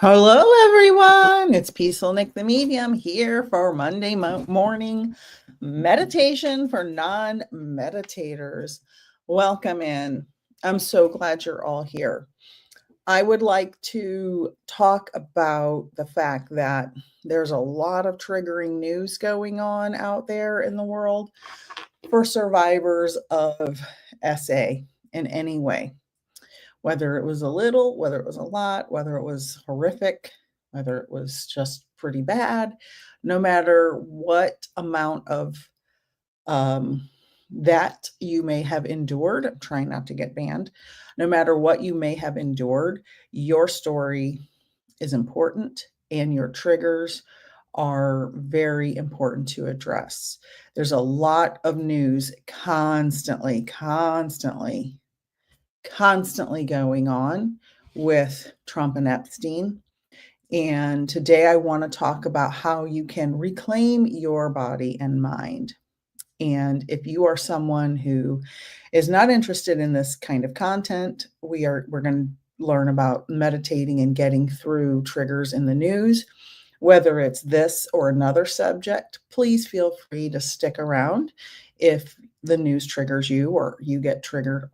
Hello, everyone. It's Peaceful Nick the Medium here for Monday morning meditation for non meditators. Welcome in. I'm so glad you're all here. I would like to talk about the fact that there's a lot of triggering news going on out there in the world for survivors of SA in any way, whether it was a little, whether it was a lot, whether it was horrific, whether it was just pretty bad, no matter what amount of that you may have endured. I'm trying not to get banned. No matter what you may have endured, your story is important and your triggers are very important to address. There's a lot of news constantly going on with Trump and Epstein. And today I want to talk about how you can reclaim your body and mind. And if you are someone who is not interested in this kind of content, we're going to learn about meditating and getting through triggers in the news. Whether it's this or another subject, please feel free to stick around if the news triggers you or you get triggered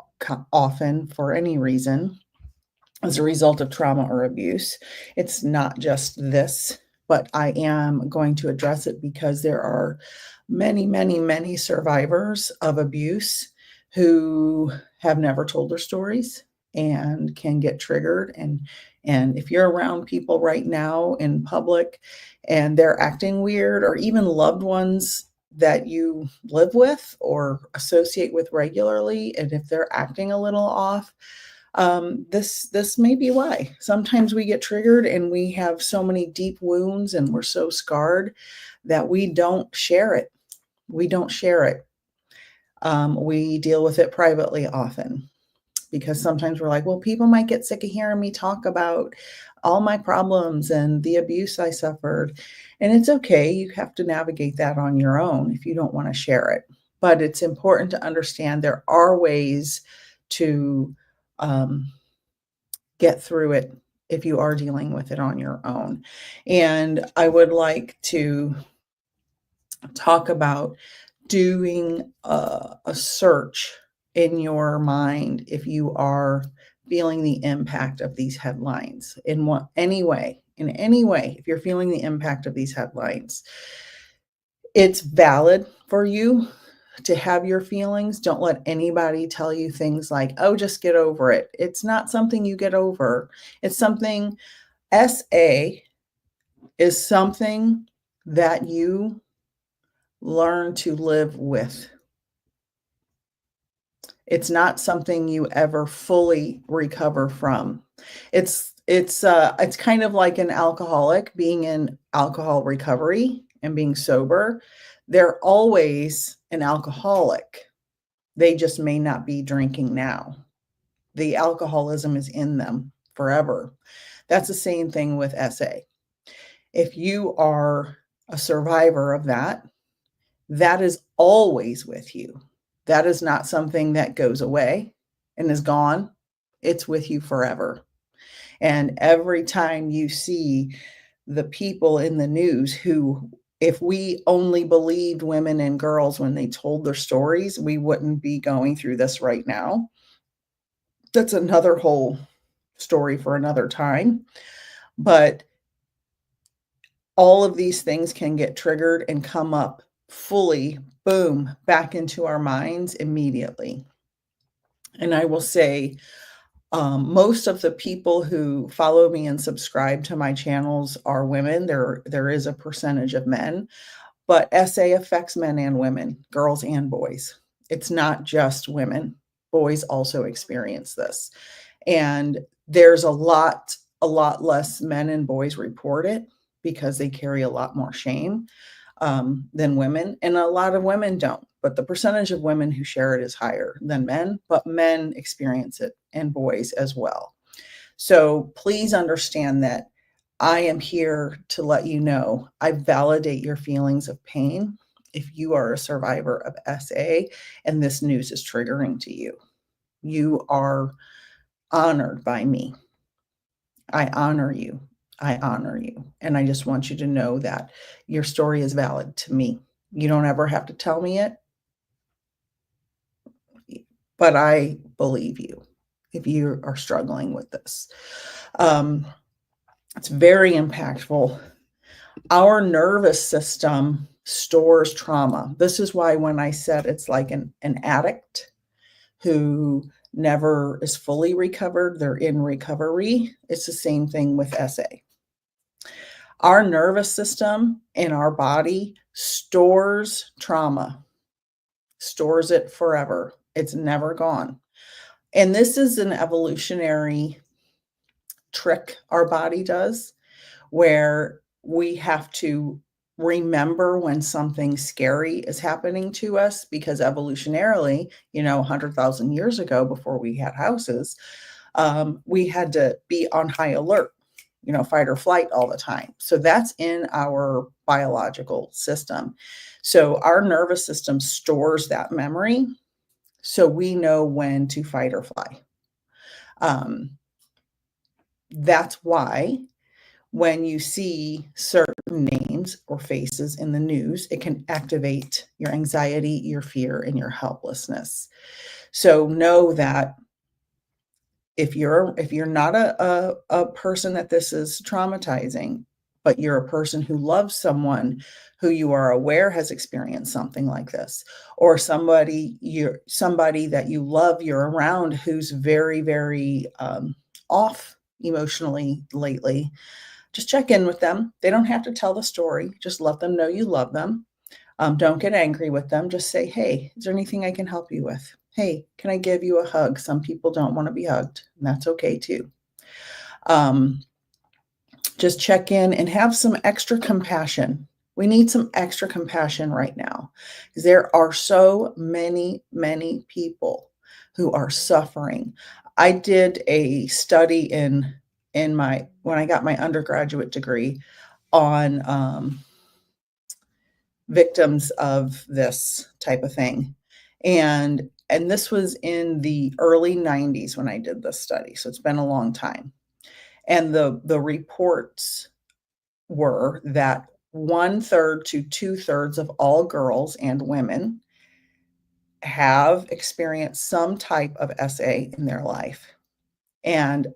often for any reason as a result of trauma or abuse. It's not just this, but I am going to address it because there are many survivors of abuse who have never told their stories and can get triggered. And if you're around people right now in public and they're acting weird, or even loved ones that you live with or associate with regularly, and if they're acting a little off, this may be why. Sometimes we get triggered and we have so many deep wounds and we're so scarred that we don't share it. We don't share it. We deal with it privately often, because sometimes we're like, well, people might get sick of hearing me talk about all my problems and the abuse I suffered. And it's okay. You have to navigate that on your own if you don't want to share it. But it's important to understand there are ways to get through it if you are dealing with it on your own. And I would like to talk about doing a search in your mind if you are feeling the impact of these headlines in any way, if you're feeling the impact of these headlines. It's valid for you to have your feelings. Don't let anybody tell you things like, oh, just get over it. It's not something you get over. It's something, SA is something that you learn to live with. It's not something you ever fully recover from. It's kind of like an alcoholic being in alcohol recovery and being sober. They're always an alcoholic. They just may not be drinking now. The alcoholism is in them forever. That's the same thing with SA. If you are a survivor of that, that is always with you. That is not something that goes away and is gone. It's with you forever. And every time you see the people in the news who, if we only believed women and girls when they told their stories, we wouldn't be going through this right now. That's another whole story for another time. But all of these things can get triggered and come up fully, boom, back into our minds immediately. And I will say, most of the people who follow me and subscribe to my channels are women. There is a percentage of men, but SA affects men and women, girls and boys. It's not just women. Boys also experience this. And there's a lot less men and boys report it because they carry a lot more shame than women. And a lot of women don't. But the percentage of women who share it is higher than men, but men experience it, and boys as well. So please understand that I am here to let you know I validate your feelings of pain if you are a survivor of SA and this news is triggering to you. You are honored by me. I honor you. I honor you, and I just want you to know that your story is valid to me. You don't ever have to tell me it, but I believe you if you are struggling with this. Um, it's very impactful. Our nervous system stores trauma. This is why when I said it's like an addict who never is fully recovered, they're in recovery. It's the same thing with SA. Our nervous system in our body stores trauma, stores it forever. It's never gone. And this is an evolutionary trick our body does where we have to remember when something scary is happening to us because evolutionarily, 100,000 years ago before we had houses, we had to be on high alert, fight or flight all the time. So that's in our biological system. So our nervous system stores that memory so we know when to fight or fly. That's why when you see certain names or faces in the news, it can activate your anxiety, your fear, and your helplessness. So know that if you're not a person that this is traumatizing, but you're a person who loves someone who you are aware has experienced something like this, or somebody that you love you're around who's very, very off emotionally lately, just check in with them. They don't have to tell the story. Just let them know you love them. Don't get angry with them. Just say, hey, is there anything I can help you with? Hey, can I give you a hug? Some people don't want to be hugged, and that's okay too. Um, just check in and have some extra compassion. We need some extra compassion right now because there are so many, many people who are suffering. I did a study when I got my undergraduate degree on victims of this type of thing. And this was in the early 90s when I did this study. So it's been a long time. And the reports were that 1/3 to 2/3 of all girls and women have experienced some type of SA in their life. And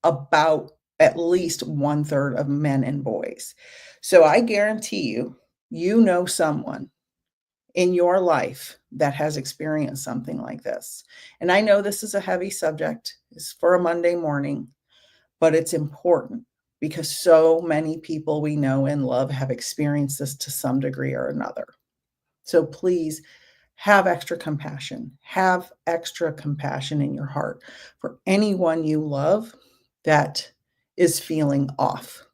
about at least 1/3 of men and boys. So I guarantee you, you know someone in your life that has experienced something like this. And I know this is a heavy subject, it's for a Monday morning, but it's important because so many people we know and love have experienced this to some degree or another. So please have extra compassion. Have extra compassion in your heart for anyone you love that is feeling off,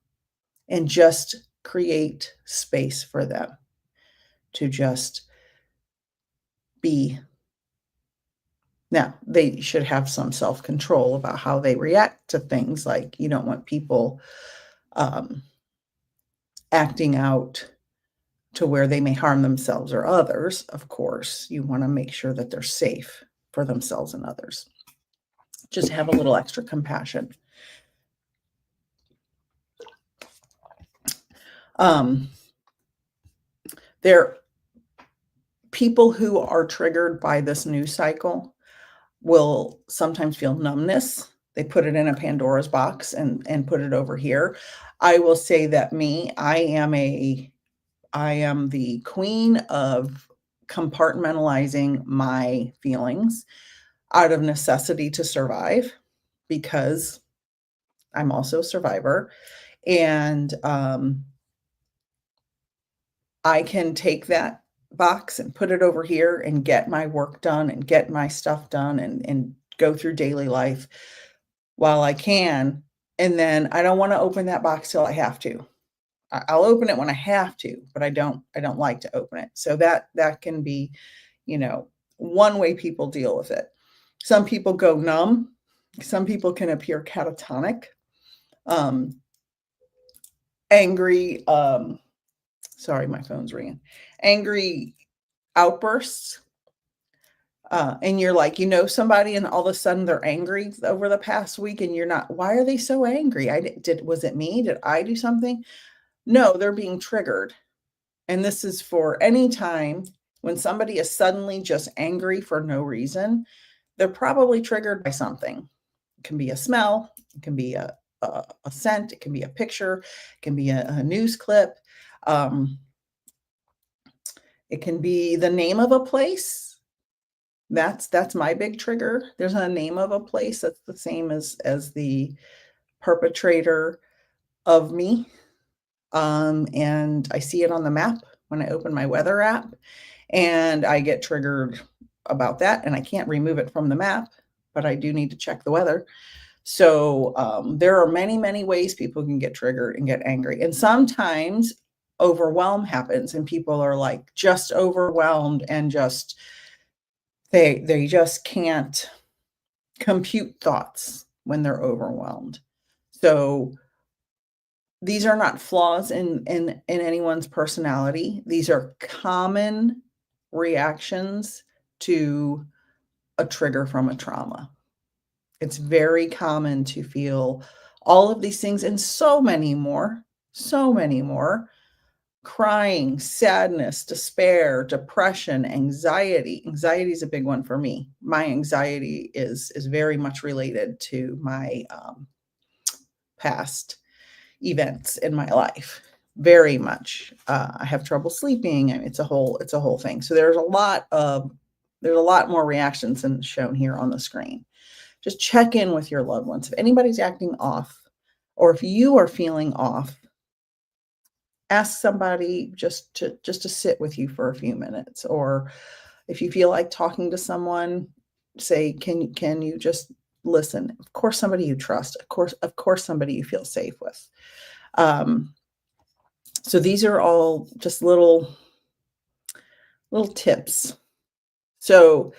and just create space for them to just be. Now, they should have some self-control about how they react to things, like, you don't want people, um, acting out to where they may harm themselves or others, of course. You wanna make sure that they're safe for themselves and others. Just have a little extra compassion. Um, there people who are triggered by this news cycle will sometimes feel numbness. They put it in a Pandora's box and put it over here. I will say that I am the queen of compartmentalizing my feelings out of necessity to survive because I'm also a survivor. And I can take that box and put it over here and get my work done and get my stuff done and go through daily life while I can. And then I don't want to open that box till I have to. I'll open it when I have to, but I don't like to open it. So that can be, one way people deal with it. Some people go numb. Some people can appear catatonic, um, angry. Sorry, my phone's ringing. Angry outbursts. And you're like, you know somebody and all of a sudden they're angry over the past week and you're not, why are they so angry? Was it me? Did I do something? No, they're being triggered. And this is for any time when somebody is suddenly just angry for no reason, they're probably triggered by something. It can be a smell, it can be a scent, it can be a picture, it can be a news clip. Um, it can be the name of a place. That's my big trigger. There's a name of a place that's the same as the perpetrator of me. And I see it on the map when I open my weather app, and I get triggered about that, and I can't remove it from the map, but I do need to check the weather. So there are many, many ways people can get triggered and get angry. And sometimes overwhelm happens and people are like just overwhelmed and just they just can't compute thoughts when they're overwhelmed. So these are not flaws in anyone's personality. These are common reactions to a trigger from a trauma. It's very common to feel all of these things and so many more. Crying, sadness, despair, depression, anxiety. Anxiety is a big one for me. My anxiety is very much related to my past events in my life. Very much. I have trouble sleeping, and it's a whole thing. So there's a lot more reactions than shown here on the screen. Just check in with your loved ones. If anybody's acting off, or if you are feeling off, ask somebody just to sit with you for a few minutes. Or if you feel like talking to someone, say, can you just listen? Of course, somebody you trust. Of course, somebody you feel safe with. Um, so these are all just little tips. So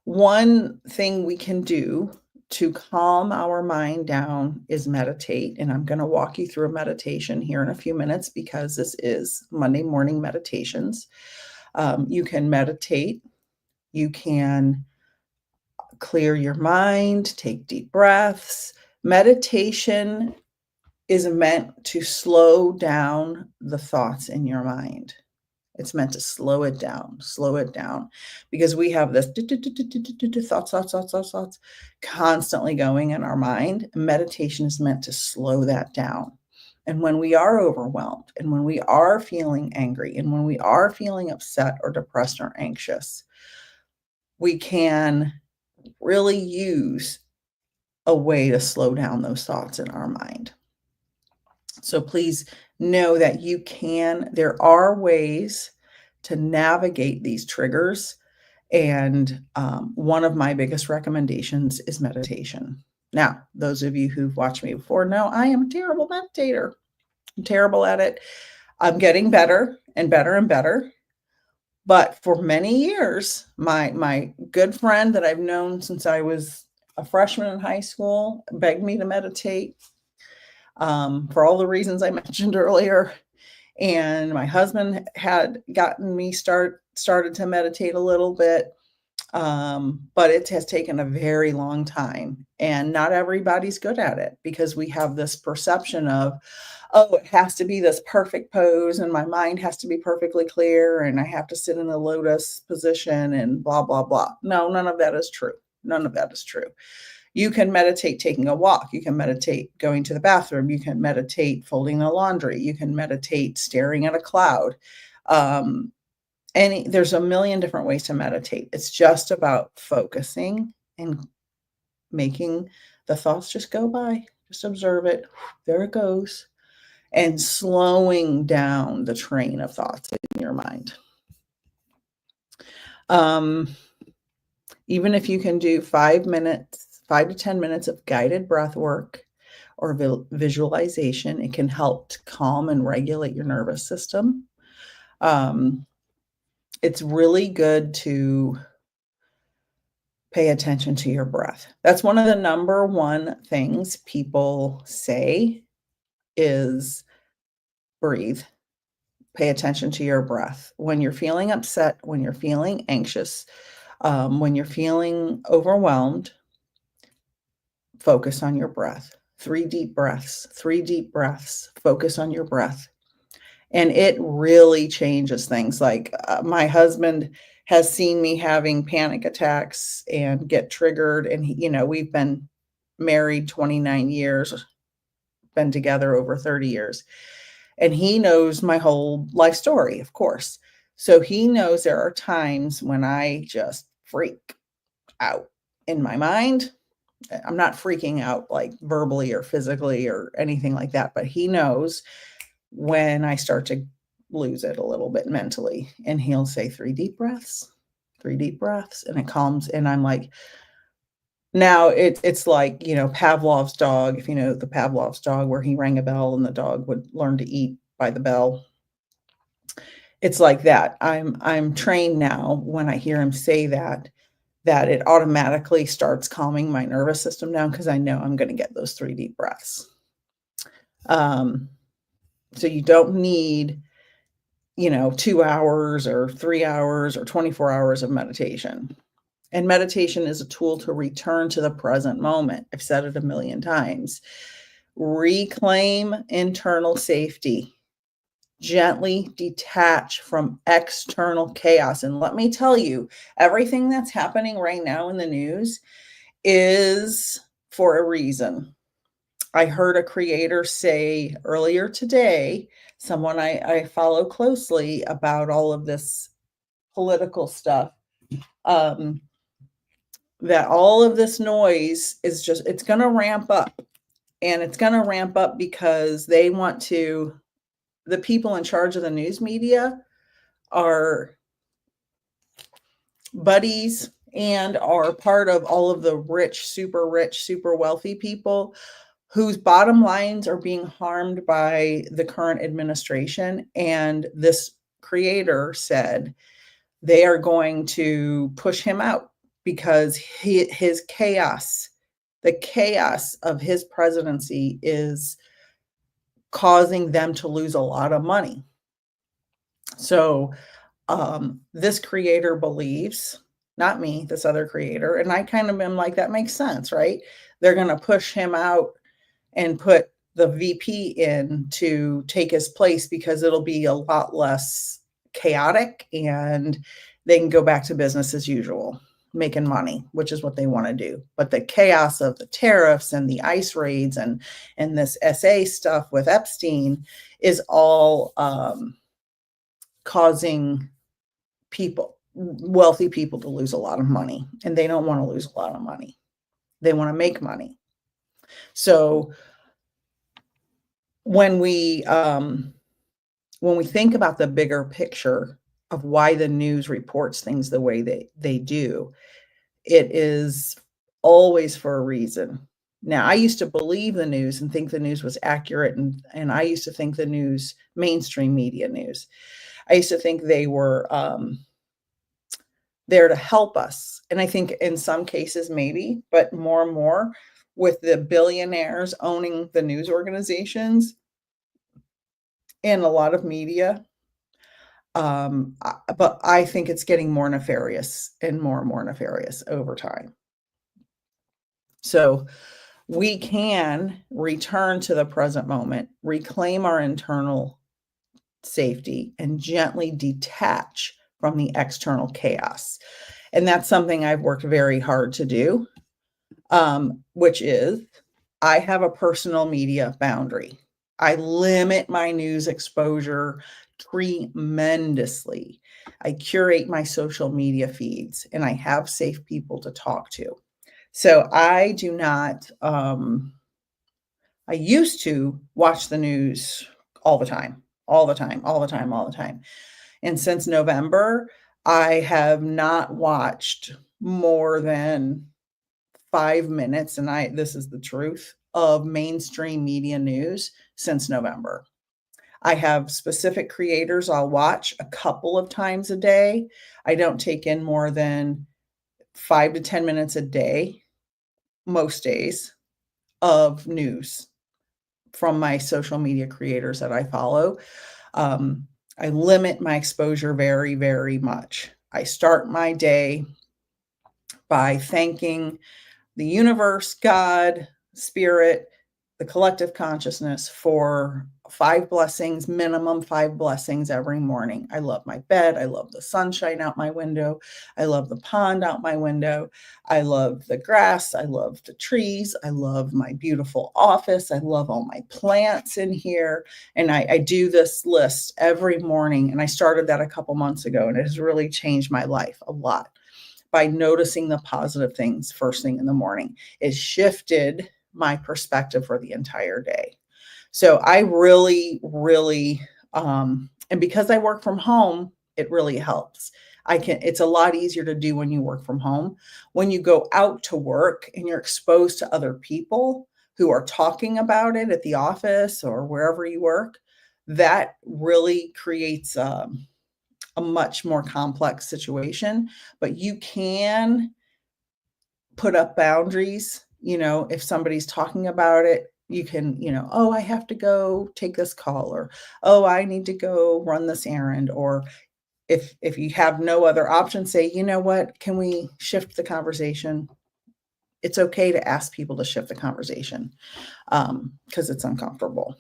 one thing we can do to calm our mind down is meditate. And I'm going to walk you through a meditation here in a few minutes because this is Monday morning meditations. You can meditate. You can clear your mind, take deep breaths. Meditation is meant to slow down the thoughts in your mind. It's meant to slow it down, because we have this thoughts constantly going in our mind. Meditation is meant to slow that down. And when we are overwhelmed, and when we are feeling angry, and when we are feeling upset or depressed or anxious, we can really use a way to slow down those thoughts in our mind. So please know that there are ways to navigate these triggers. And one of my biggest recommendations is meditation. Now, those of you who've watched me before know I am a terrible meditator. I'm terrible at it. I'm getting better and better and better. But for many years, my good friend that I've known since I was a freshman in high school begged me to meditate, for all the reasons I mentioned earlier. And my husband had gotten me started to meditate a little bit, but it has taken a very long time. And not everybody's good at it, because we have this perception of, oh, it has to be this perfect pose, and my mind has to be perfectly clear, and I have to sit in the lotus position, and blah, blah, blah. No, none of that is true. None of that is true. You can meditate taking a walk. You can meditate going to the bathroom. You can meditate folding the laundry. You can meditate staring at a cloud. There's a million different ways to meditate. It's just about focusing and making the thoughts just go by. Just observe it. There it goes. And slowing down the train of thoughts in your mind. Even if you can do 5 to 10 minutes of guided breath work or visualization, it can help to calm and regulate your nervous system. It's really good to pay attention to your breath. That's one of the number one things people say is breathe. Pay attention to your breath. When you're feeling upset, when you're feeling anxious, When you're feeling overwhelmed, focus on your breath. 3 deep breaths, 3 deep breaths, focus on your breath. And it really changes things. Like, my husband has seen me having panic attacks and get triggered, and we've been married 29 years, been together over 30 years, and he knows my whole life story, of course. So he knows there are times when I just freak out in my mind. I'm not freaking out like verbally or physically or anything like that, but he knows when I start to lose it a little bit mentally. And he'll say 3 deep breaths, and it calms. And I'm like, now it's like, Pavlov's dog, if you know the Pavlov's dog, where he rang a bell and the dog would learn to eat by the bell. It's like that. I'm trained now when I hear him say that, that it automatically starts calming my nervous system down because I know I'm going to get those 3 deep breaths. Um, so you don't need 2 hours or 3 hours or 24 hours of meditation. And meditation is a tool to return to the present moment. I've said it a million times. Reclaim internal safety. Gently detach from external chaos. And let me tell you, everything that's happening right now in the news is for a reason. I heard a creator say earlier today, someone I follow closely, about all of this political stuff, that all of this noise is it's going to ramp up. And it's going to ramp up because the people in charge of the news media are buddies and are part of all of the rich, super wealthy people whose bottom lines are being harmed by the current administration. And this creator said they are going to push him out because his chaos, the chaos of his presidency, is causing them to lose a lot of money. So this creator believes, not me, this other creator, and I kind of am like, that makes sense, right? They're going to push him out and put the VP in to take his place because it'll be a lot less chaotic and they can go back to business as usual, making money, which is what they want to do. But the chaos of the tariffs and the ICE raids and this SA stuff with Epstein is all causing wealthy people to lose a lot of money, and they don't want to lose a lot of money. They want to make money. So when we think about the bigger picture of why the news reports things the way they do, it is always for a reason. Now, I used to believe the news and think the news was accurate, and I used to think the news, mainstream media news, I used to think they were there to help us. And I think in some cases, maybe, but more and more with the billionaires owning the news organizations and a lot of media. But I think it's getting more nefarious and more nefarious over time. So we can return to the present moment, reclaim our internal safety, and gently detach from the external chaos. And that's something I've worked very hard to do, which is I have a personal media boundary. I limit my news exposure tremendously. I curate my social media feeds, and I have safe people to talk to. So I do not, I used to watch the news all the time, all the time, all the time, all the time. And since November, I have not watched more than 5 minutes, and this is the truth, of mainstream media news since November. I have specific creators I'll watch a couple of times a day. I don't take in more than 5 to 10 minutes a day, most days, of news from my social media creators that I follow. I limit my exposure very, very much. I start my day by thanking the universe, God, spirit, the collective consciousness for 5 blessings, minimum 5 blessings every morning. I love my bed. I love the sunshine out my window. I love the pond out my window. I love the grass. I love the trees. I love my beautiful office. I love all my plants in here. And I do this list every morning. And I started that a couple months ago, and it has really changed my life a lot by noticing the positive things first thing in the morning. It shifted my perspective for the entire day. So I really, and because I work from home, it really helps. It's a lot easier to do when you work from home. When you go out to work and you're exposed to other people who are talking about it at the office or wherever you work, that really creates a much more complex situation, but you can put up boundaries. If somebody's talking about it, you can, oh, I have to go take this call, or oh, I need to go run this errand, or if you have no other option, say, you know what, can we shift the conversation? It's okay to ask people to shift the conversation because it's uncomfortable.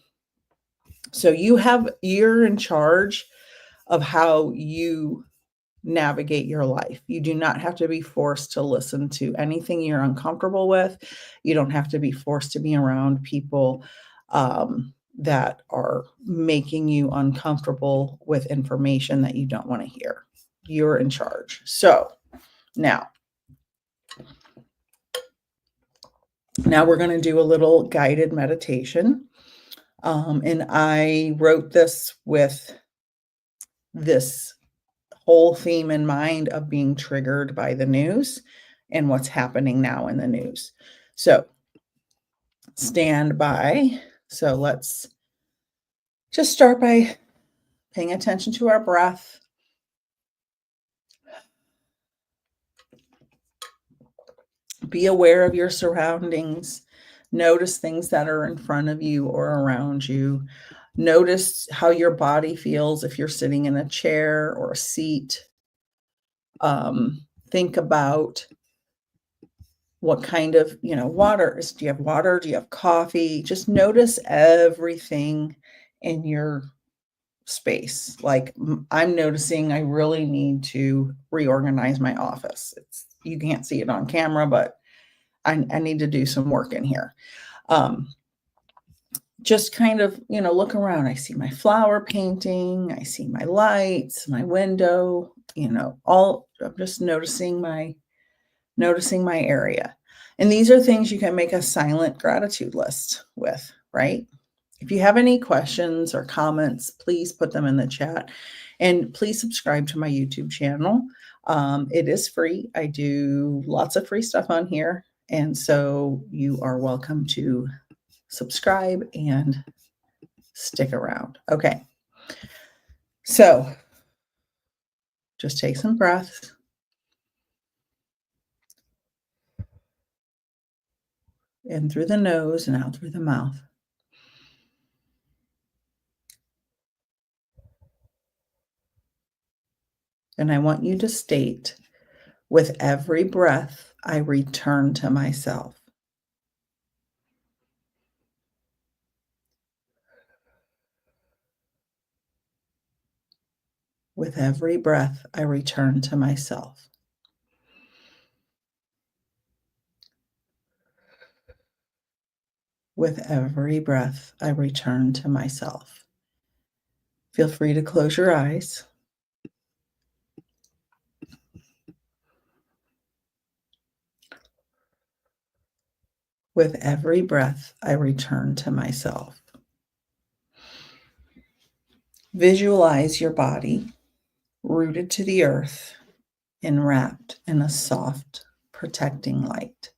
So you're in charge of how you navigate your life. You do not have to be forced to listen to anything you're uncomfortable with. You don't have to be forced to be around people that are making you uncomfortable with information that you don't want to hear. You're in charge. So now we're going to do a little guided meditation. And I wrote this with this whole theme in mind of being triggered by the news and what's happening now in the news. So stand by. So let's just start by paying attention to our breath. Be aware of your surroundings. Notice things that are in front of you or around you. Notice how your body feels if you're sitting in a chair or a seat. Think about what kind of, water is. Do you have water? Do you have coffee? Just notice everything in your space. Like I'm noticing I really need to reorganize my office. You can't see it on camera, but I need to do some work in here. Just kind of, look around. I see my flower painting. I see my lights, my window, I'm just noticing my area. And these are things you can make a silent gratitude list with, right? If you have any questions or comments, please put them in the chat. And please subscribe to my YouTube channel. It is free. I do lots of free stuff on here. And so you are welcome to subscribe and stick around. Okay. So just take some breaths. In through the nose and out through the mouth. And I want you to state, with every breath, I return to myself. With every breath, I return to myself. With every breath, I return to myself. Feel free to close your eyes. With every breath, I return to myself. Visualize your body rooted to the earth and wrapped in a soft, protecting light.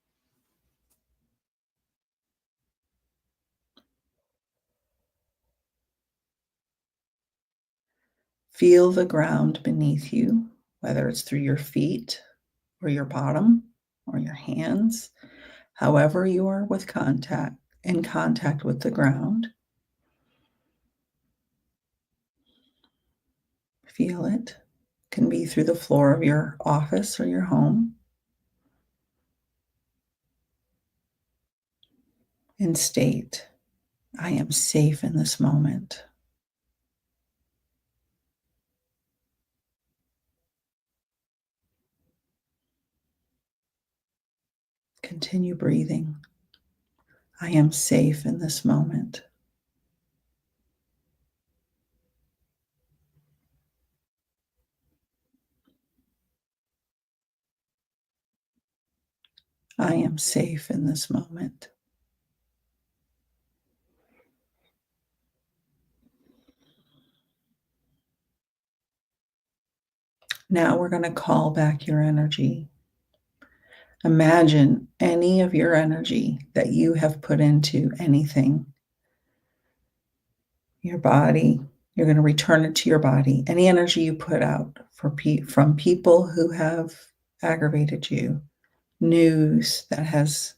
Feel the ground beneath you, whether it's through your feet or your bottom or your hands, however you are in contact with the ground. Feel it. It can be through the floor of your office or your home. and state, I am safe in this moment. Continue breathing. I am safe in this moment. I am safe in this moment. Now we're going to call back your energy. Imagine any of your energy that you have put into anything, your body. You're going to return it to your body. Any energy you put out from people who have aggravated you, news that has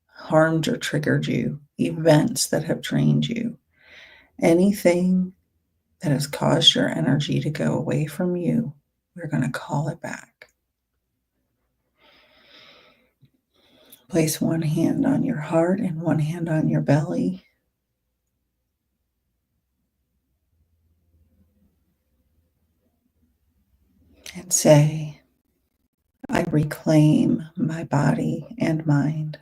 harmed or triggered you, events that have drained you, anything that has caused your energy to go away from you, we're going to call it back. Place one hand on your heart and one hand on your belly. And say, I reclaim my body and mind.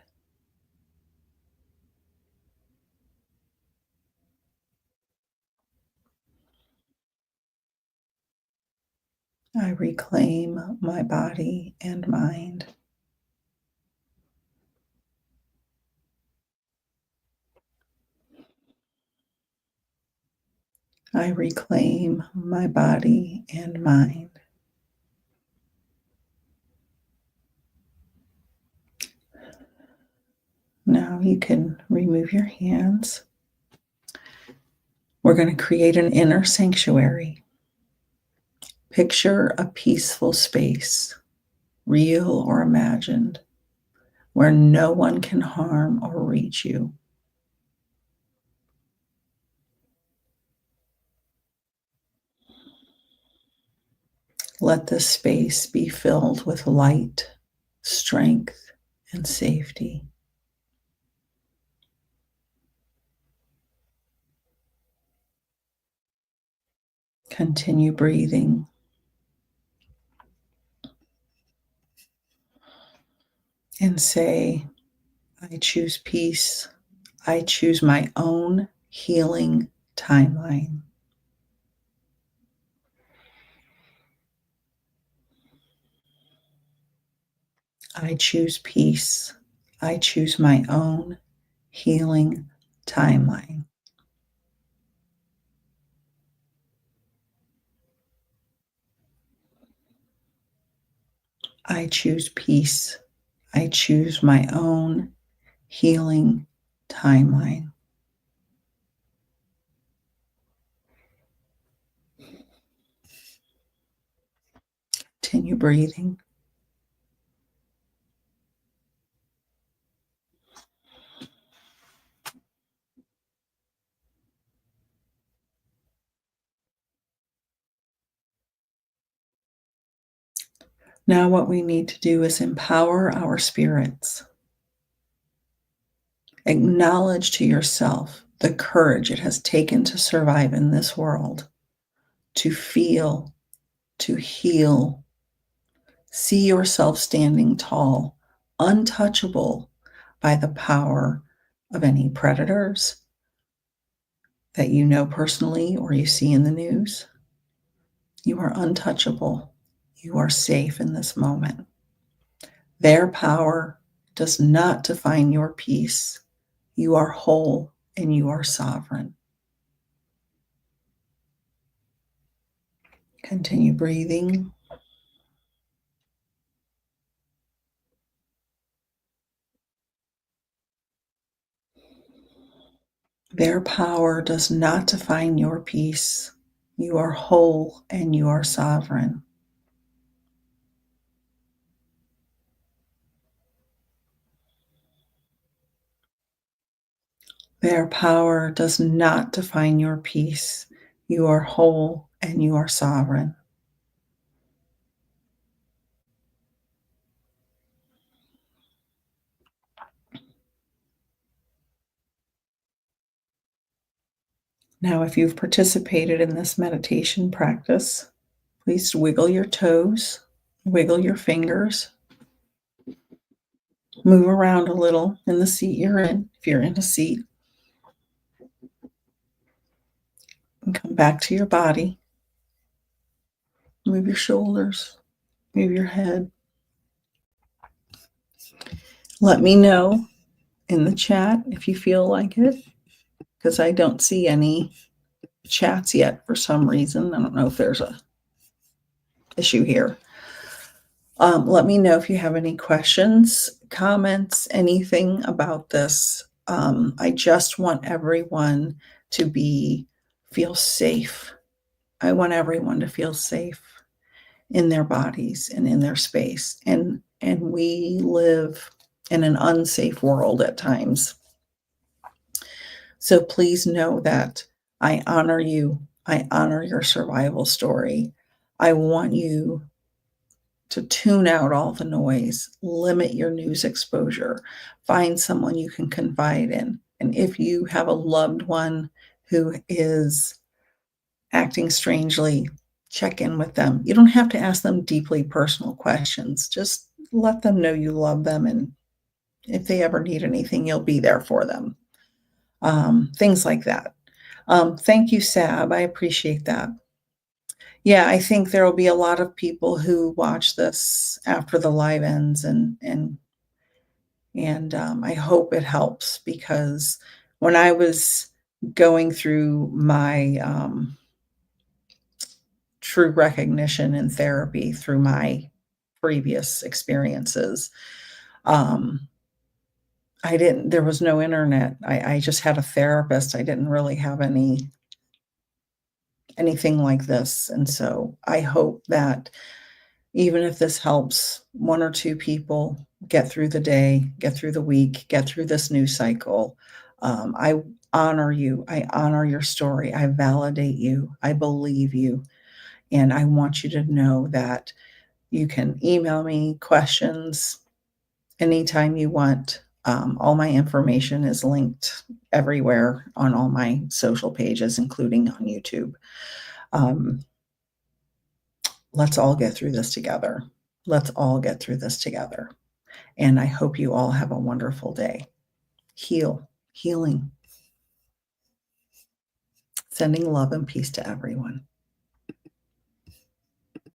I reclaim my body and mind. I reclaim my body and mind. Now you can remove your hands. We're going to create an inner sanctuary. Picture a peaceful space, real or imagined, where no one can harm or reach you. Let this space be filled with light, strength, and safety. Continue breathing and say, I choose peace. I choose my own healing timeline. I choose peace. I choose my own healing timeline. I choose peace. I choose my own healing timeline. Continue breathing. Now, what we need to do is empower our spirits. Acknowledge to yourself the courage it has taken to survive in this world, to feel, to heal. See yourself standing tall, untouchable by the power of any predators that you know personally or you see in the news. You are untouchable. You are safe in this moment. Their power does not define your peace. You are whole and you are sovereign. Continue breathing. Their power does not define your peace. You are whole and you are sovereign. Their power does not define your peace. You are whole and you are sovereign. Now, if you've participated in this meditation practice, please wiggle your toes, wiggle your fingers, move around a little in the seat you're in, if you're in a seat, and come back to your body. Move your shoulders, move your head. Let me know in the chat if you feel like it, because I don't see any chats yet for some reason. I don't know if there's a issue here. Let me know if you have any questions, comments, anything about this. I just want everyone to feel safe. I want everyone to feel safe in their bodies and in their space. And we live in an unsafe world at times. So please know that I honor you. I honor your survival story. I want you to tune out all the noise, limit your news exposure, find someone you can confide in. And if you have a loved one who is acting strangely, check in with them. You don't have to ask them deeply personal questions. Just let them know you love them. And if they ever need anything, you'll be there for them. Things like that. Thank you, Sab. I appreciate that. Yeah, I think there will be a lot of people who watch this after the live ends, and I hope it helps, because when I was going through my true recognition in therapy through my previous experiences, there was no internet. I just had a therapist. I didn't really have anything like this. And so I hope that even if this helps one or two people get through the day, get through the week, get through this news cycle, I honor you. I honor your story. I validate you. I believe you. And I want you to know that you can email me questions anytime you want. All my information is linked everywhere on all my social pages, including on YouTube. Let's all get through this together. Let's all get through this together. And I hope you all have a wonderful day. Healing. Sending love and peace to everyone.